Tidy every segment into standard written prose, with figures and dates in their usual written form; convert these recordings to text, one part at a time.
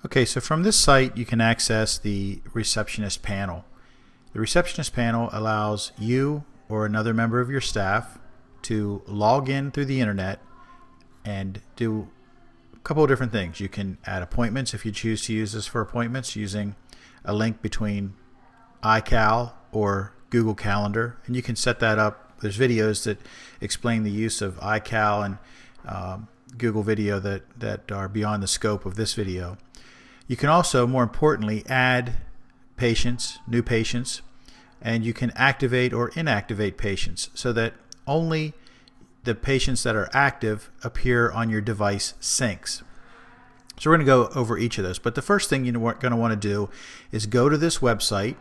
Okay, so from this site you can access the Receptionist Panel. The Receptionist Panel allows you or another member of your staff to log in through the internet and do a couple of different things. You can add appointments if you choose to use this for appointments using a link between iCal or Google Calendar, and you can set that up. There's videos that explain the use of iCal and Google Video that are beyond the scope of this video. You can also, more importantly, add patients, new patients, and you can activate or inactivate patients so that only the patients that are active appear on your device syncs. So we're going to go over each of those. But the first thing you're going to want to do is go to this website,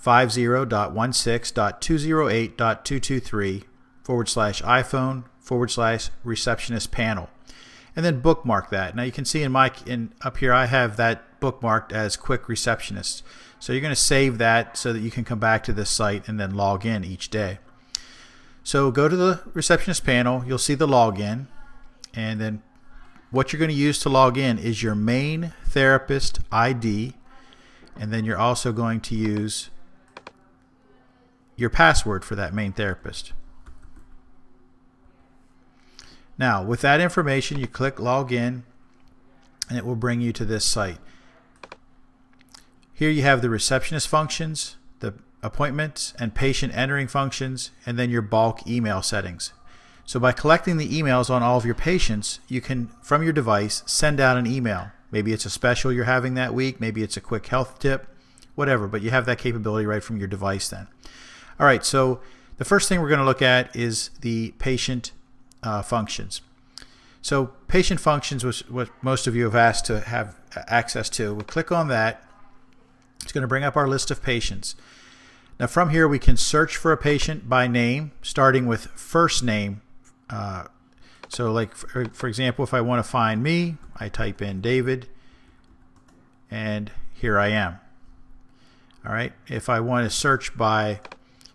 50.16.208.223/iPhone/receptionist panel. And then bookmark that. Now you can see up here I have that bookmarked as Quick Receptionist. So you're going to save that so that you can come back to this site and then log in each day. So go to the Receptionist Panel, you'll see the login, and then what you're going to use to log in is your main therapist ID, and then you're also going to use your password for that main therapist. Now, with that information, you click Login, and it will bring you to this site. Here you have the receptionist functions, the appointments and patient entering functions, and then your bulk email settings. So by collecting the emails on all of your patients, you can, from your device, send out an email. Maybe it's a special you're having that week, maybe it's a quick health tip, whatever, but you have that capability right from your device then. All right, so the first thing we're going to look at is the patient functions. So patient functions was what most of you have asked to have access to. We'll click on that. It's going to bring up our list of patients. Now from here we can search for a patient by name, starting with first name. So like for example, if I want to find me, I type in David, and here I am. All right. If I want to search by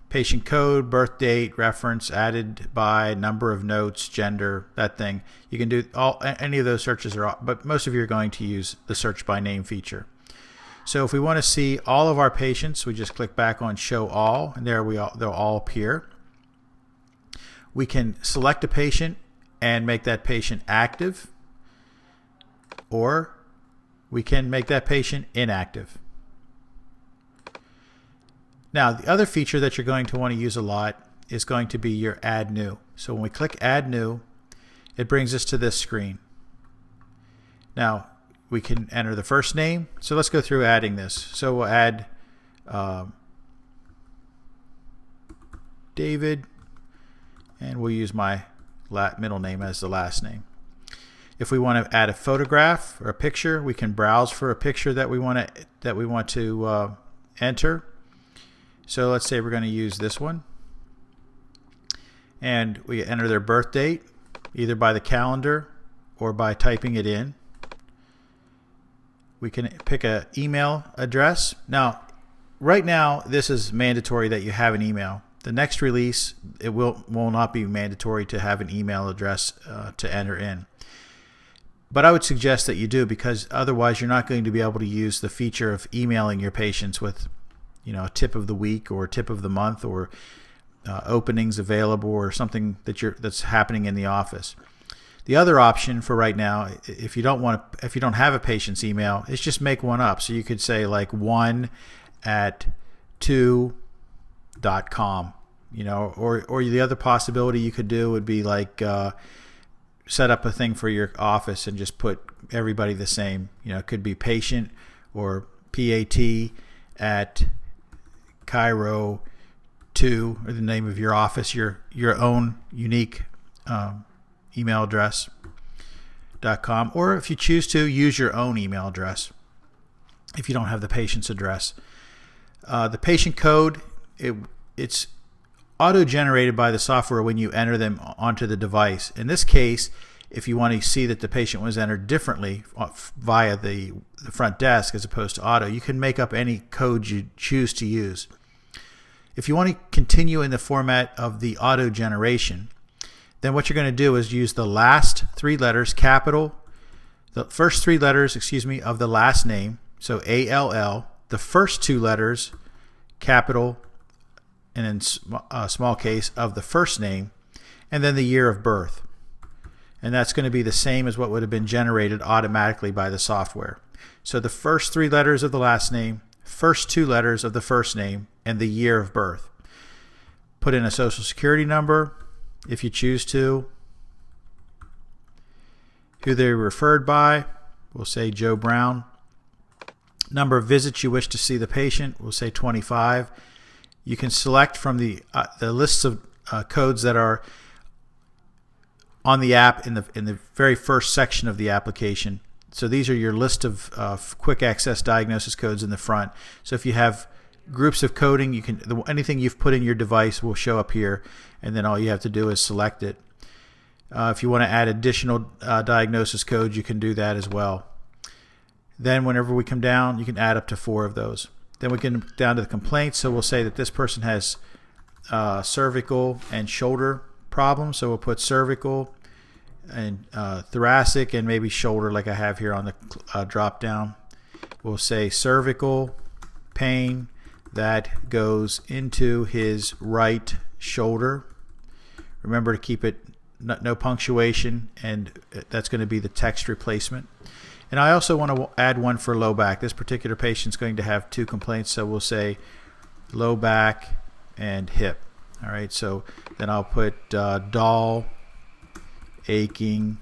patient code, birth date, reference, added by, number of notes, gender, that thing. You can do any of those searches, but most of you are going to use the search by name feature. So if we want to see all of our patients, we just click back on Show All, and there they'll all appear. We can select a patient and make that patient active, or we can make that patient inactive. Now, the other feature that you're going to want to use a lot is going to be your Add New. So when we click Add New, it brings us to this screen. Now, we can enter the first name. So let's go through adding this. So we'll add David, and we'll use my middle name as the last name. If we want to add a photograph or a picture, we can browse for a picture that we want to enter. So let's say we're going to use this one, and we enter their birth date either by the calendar or by typing it in. We can pick an email address. Now, right now, this is mandatory that you have an email. The next release, it will not be mandatory to have an email address to enter in. But I would suggest that you do, because otherwise you're not going to be able to use the feature of emailing your patients with a tip of the week or tip of the month, or openings available, or something that's happening in the office. The other option for right now, if you don't have a patient's email, is just make one up. So you could say like 1@2.com, or the other possibility you could do would be like set up a thing for your office and just put everybody the same. It could be patient or PAT at Cairo 2, or the name of your office, your own unique email address.com, or if you choose to, use your own email address if you don't have the patient's address. The patient code, it's auto-generated by the software when you enter them onto the device. In this case, if you want to see that the patient was entered differently via the front desk as opposed to auto, you can make up any code you choose to use. If you want to continue in the format of the auto generation, then what you're going to do is use the last three letters, capital, the first three letters, of the last name, so ALL, the first two letters, capital, and in small case, of the first name, and then the year of birth. And that's going to be the same as what would have been generated automatically by the software. So the first three letters of the last name, first two letters of the first name, and the year of birth. Put in a social security number if you choose to. Who they were referred by, we'll say Joe Brown. Number of visits you wish to see the patient, we'll say 25. You can select from the lists of codes that are on the app in the very first section of the application. So these are your list of quick access diagnosis codes in the front. So if you have groups of coding, you can anything you've put in your device will show up here, and then all you have to do is select it. If you want to add additional diagnosis codes, you can do that as well. Then whenever we come down, you can add up to 4 of those. Then we can down to the complaints. So we'll say that this person has cervical and shoulder problems. So we'll put cervical and thoracic and maybe shoulder, like I have here on the drop down. We'll say cervical pain that goes into his right shoulder. Remember to keep it no punctuation, and that's going to be the text replacement. And I also want to add one for low back. This particular patient is going to have 2 complaints, so we'll say low back and hip. All right, so then I'll put dull, aching,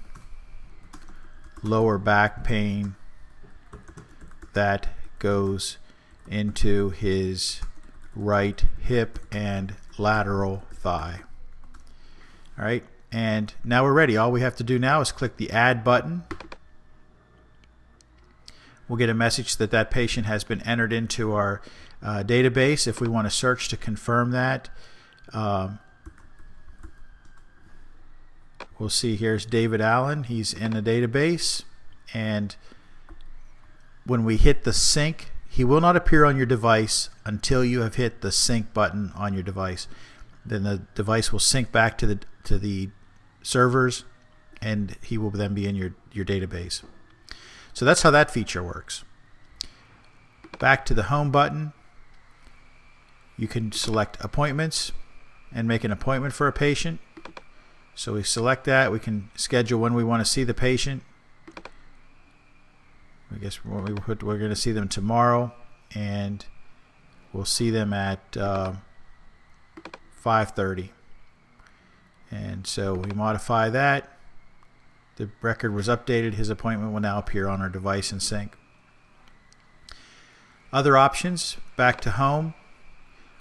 lower back pain that goes into his right hip and lateral thigh. All right, and now we're ready. All we have to do now is click the Add button. We'll get a message that that patient has been entered into our database. If we want to search to confirm that, we'll see here's David Allen. He's in the database, and when we hit the sync, he will not appear on your device until you have hit the sync button on your device. Then the device will sync back to the servers, and he will then be in your database. So that's how that feature works. Back to the home button, you can select appointments and make an appointment for a patient. So we select that. We can schedule when we want to see the patient. I guess we're going to see them tomorrow, and we'll see them at 5:30. And so we modify that. The record was updated. His appointment will now appear on our device and sync. Other options, back to home.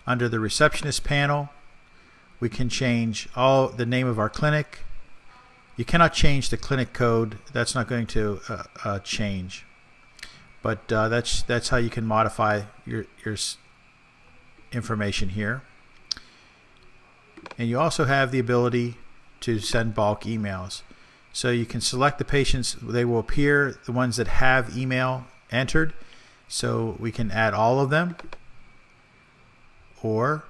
Under the Receptionist Panel, we can change the name of our clinic. You cannot change the clinic code. That's not going to change. But that's how you can modify your information here. And you also have the ability to send bulk emails. So you can select the patients. They will appear, the ones that have email entered. So we can add all of them, or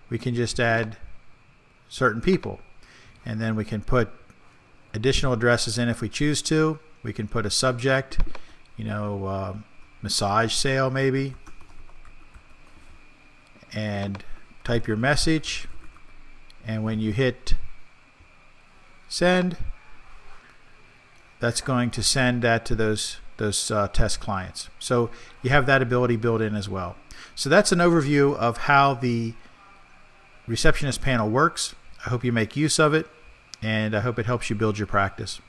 we can just add certain people. And then we can put additional addresses in if we choose to. We can put a subject, massage sale maybe, and type your message. And when you hit send, that's going to send that to those test clients. So you have that ability built in as well. So that's an overview of how the Receptionist Panel works. I hope you make use of it, and I hope it helps you build your practice.